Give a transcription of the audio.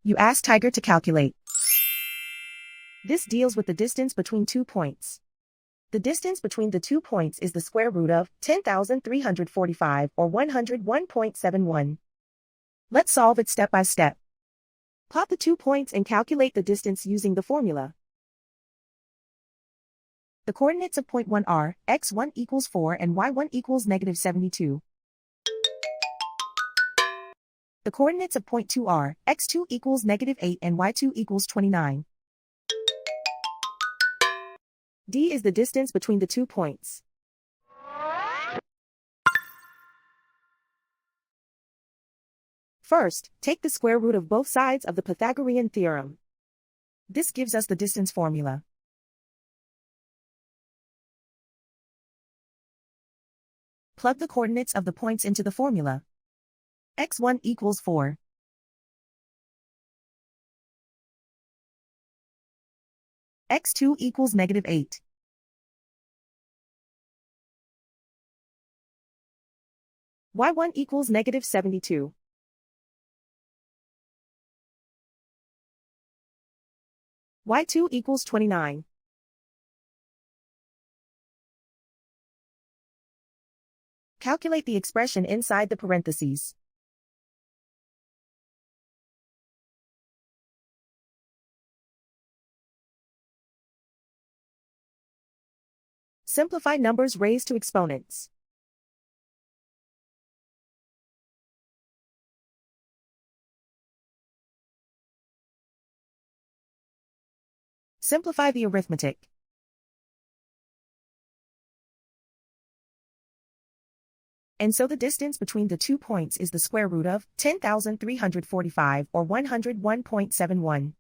You ask Tiger to calculate. This deals with the distance between 2 points. The distance between the 2 points is the square root of 10,345 or 101.71. Let's solve it step by step. Plot the 2 points and calculate the distance using the formula. The coordinates of point 1 are x1 equals 4 and y1 equals negative 72. The coordinates of point 2 are x2 equals negative 8 and y2 equals 29. D is the distance between the 2 points. First, take the square root of both sides of the Pythagorean theorem. This gives us the distance formula. Plug the coordinates of the points into the formula. x1 equals 4. x2 equals negative 8. y1 equals negative 72. y2 equals 29. Calculate the expression inside the parentheses. Simplify numbers raised to exponents. Simplify the arithmetic. And so the distance between the 2 points is the square root of 10,345 or 101.71.